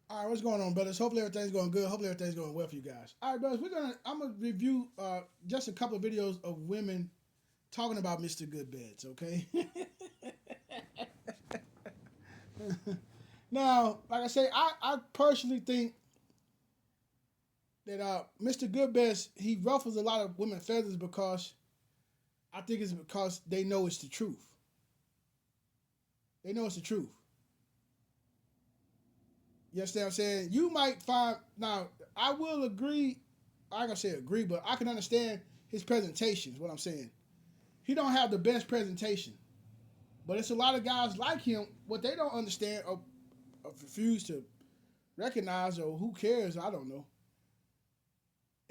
All right, what's going on, brothers? Hopefully everything's going good. Hopefully everything's going well for you guys. All right, brothers, I'm gonna review just a couple of videos of women talking about Mr. Goodbeds. Okay. Now, like I say, I personally think that Mr. Goodbeds he ruffles a lot of women's feathers because I think it's because they know it's the truth. They know it's the truth. You understand what I'm saying? You might find now. I will agree. I ain't gonna say agree, but I can understand his presentation. Is what I'm saying. He don't have the best presentation, but it's a lot of guys like him. What they don't understand or refuse to recognize, or who cares? I don't know.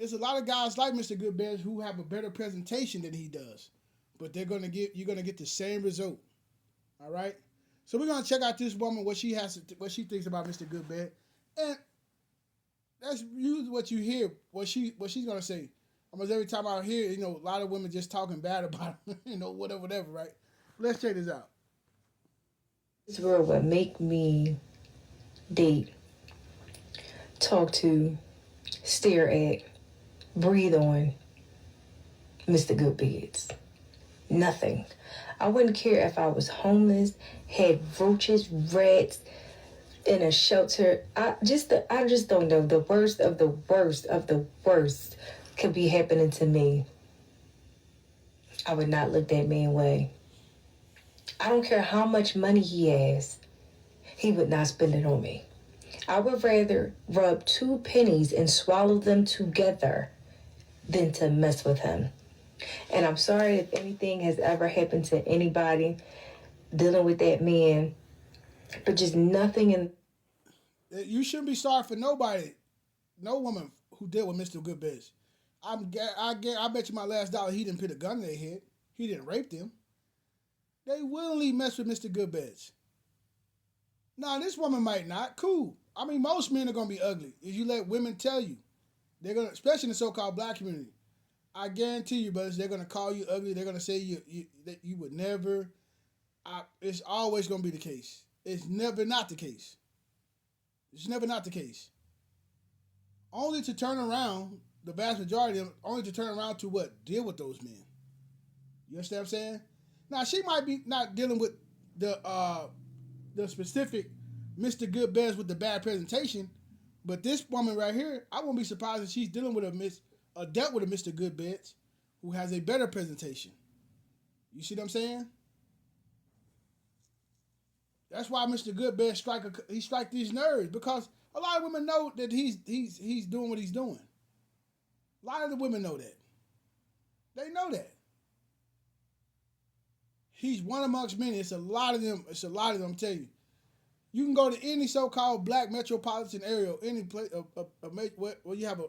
It's a lot of guys like Mr. Goodbeds who have a better presentation than he does, but they're gonna get you're gonna get the same result. All right. So we're gonna check out this woman what she thinks about Mr. Goodbed, and that's usually what you hear. What she's gonna say. Almost every time I hear, a lot of women just talking bad about him, whatever, right? Let's check this out. This world would make me date, talk to, stare at, breathe on Mr. Goodbeds. Nothing. I wouldn't care if I was homeless, had roaches, rats, in a shelter. I just don't know. The worst of the worst of the worst could be happening to me. I would not look that man way. I don't care how much money he has. He would not spend it on me. I would rather rub two pennies and swallow them together than to mess with him. And I'm sorry if anything has ever happened to anybody dealing with that man, but just nothing in. You shouldn't be sorry for nobody, no woman who dealt with Mr. Goodbeds. I bet you my last dollar he didn't put a gun in their head. He didn't rape them. They willingly mess with Mr. Goodbeds. Now this woman might not. Cool. I mean, most men are gonna be ugly. If you let women tell you, they're gonna, especially in the so-called black community. I guarantee you, brothers, they're gonna call you ugly. They're gonna say that you would never. It's always gonna be the case. It's never not the case. It's never not the case. Only to turn around, the vast majority of them, only to turn around to what? Deal with those men. You understand what I'm saying? Now she might be not dealing with the specific Mr. Goodbeds with the bad presentation, but this woman right here, I won't be surprised if she's dealing with dealt with a Mr. Goodbeds who has a better presentation. You see what I'm saying? That's why Mr. Goodbeds strike these nerves because a lot of women know that he's doing what he's doing. A lot of the women know that. They know that. He's one amongst many. It's a lot of them. It's a lot of them. I'm telling you. You can go to any so-called black metropolitan area, any place where you have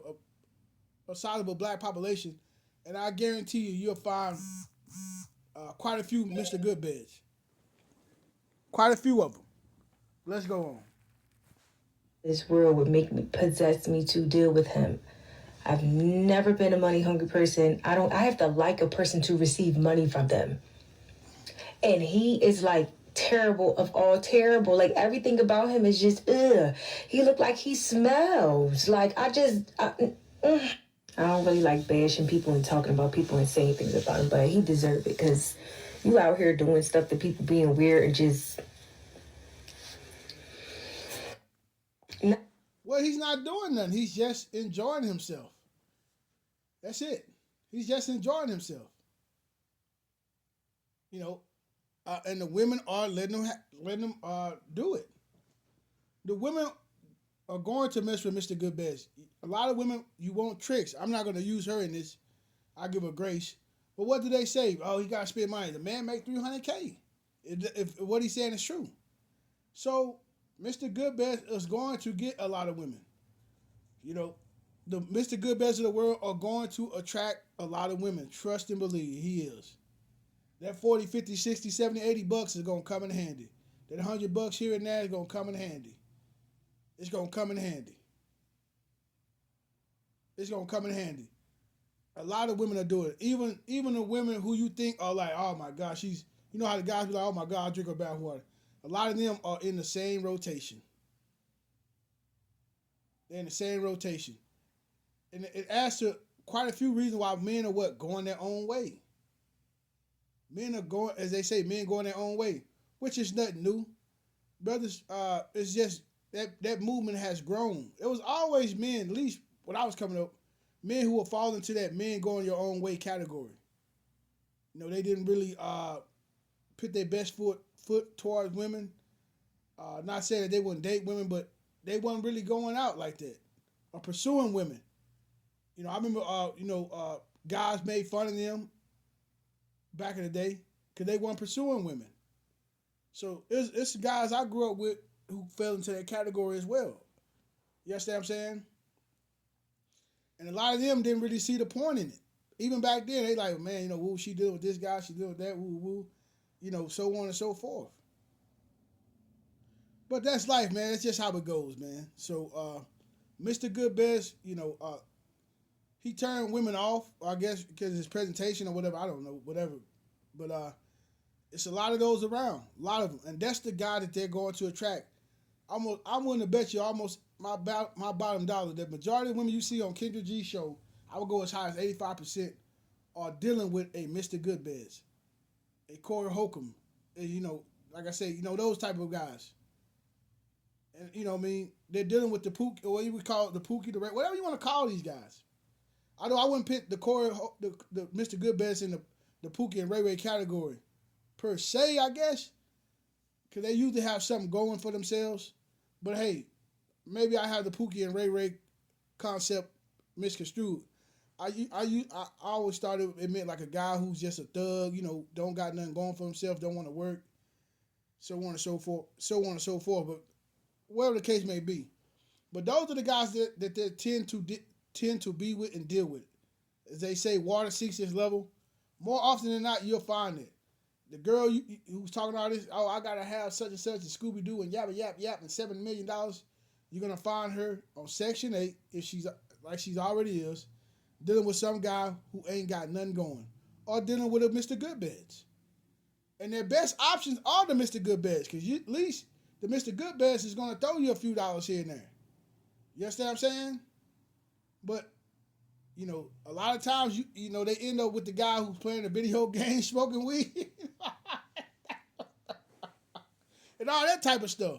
a sizable black population, and I guarantee you'll find quite a few Mr. Goodbeds. Quite a few of them. Let's go on. This world would make me possess me to deal with him. I've never been a money hungry person. I have to like a person to receive money from them. And he is like terrible of all terrible. Like everything about him is just ugh. He looked like he smells. I don't really like bashing people and talking about people and saying things about him, but he deserved it because you out here doing stuff that people being weird and just. Well, he's not doing nothing. He's just enjoying himself. That's it. He's just enjoying himself. You know, and the women are letting him do it. The women are going to mess with Mr. Goodbeds. A lot of women, you want tricks. I'm not going to use her in this. I give her grace. But what do they say? Oh, he got to spend money. The man make 300K. If what he's saying is true. So Mr. Goodbeds is going to get a lot of women. You know, the Mr. Goodbeds of the world are going to attract a lot of women. Trust and believe he is. That 40, 50, 60, 70, 80 bucks is going to come in handy. That 100 bucks here and there is going to come in handy. It's going to come in handy. It's going to come in handy. A lot of women are doing it. Even the women who you think are like, oh my God, she's, you know how the guys be like, oh my God, I'll drink her bath water. A lot of them are in the same rotation. They're in the same rotation, and it adds to quite a few reasons why men are what going their own way. Men are going, as they say, men going their own way, which is nothing new, brothers. It's just that movement has grown. It was always men, at least when I was coming up, men who were falling into that men going your own way category. They didn't really put their best foot towards women. Not saying that they wouldn't date women, but they weren't really going out like that or pursuing women. I remember, guys made fun of them back in the day because they weren't pursuing women. So it's guys I grew up with who fell into that category as well. You understand what I'm saying? And a lot of them didn't really see the point in it. Even back then, they like, man, woo, she dealing with this guy, she dealing with that, woo, woo, so on and so forth. But that's life, man. That's just how it goes, man. So, Mr. Goodbeds, he turned women off, I guess, because of his presentation or whatever. I don't know, whatever. But it's a lot of those around, a lot of them, and that's the guy that they're going to attract. I'm willing to bet you almost my bottom dollar that majority of women you see on Kendra G's show, I would go as high as 85% are dealing with a Mr. Goodbeds, a Corey Holcomb, like I say, those type of guys. And what I mean, they're dealing with the Pookie, or what you would call it, the Pookie, the Ray, whatever you want to call these guys. Although I wouldn't put the Mr. Goodbeds in the Pookie and Ray Ray category per se, I guess, because they usually have something going for themselves. But hey, maybe I have the Pookie and Ray Ray concept misconstrued. I always thought it meant like a guy who's just a thug, don't got nothing going for himself, don't want to work, so on and so forth, But whatever the case may be, but those are the guys that they tend to be with and deal with. As they say, water seeks its level. More often than not, you'll find it. The girl who's talking all this, oh, I gotta have such and such and Scooby Doo and yap yap yap and $7 million. You're gonna find her on Section 8 if she's like she's already is, dealing with some guy who ain't got nothing going, or dealing with a Mr. Goodbeds. And their best options are the Mr. Goodbeds, because at least the Mr. Goodbeds is gonna throw you a few dollars here and there. You understand what I'm saying? But a lot of times they end up with the guy who's playing a video game, smoking weed, and all that type of stuff.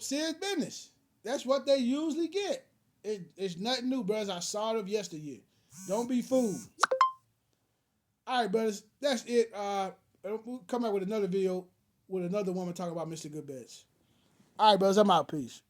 Serious business. That's what they usually get. It's nothing new, brothers. I saw it of yesteryear. Don't be fooled. All right, brothers. That's it. We'll come out with another video with another woman talking about Mr. Goodbeds. All right, brothers. I'm out. Peace.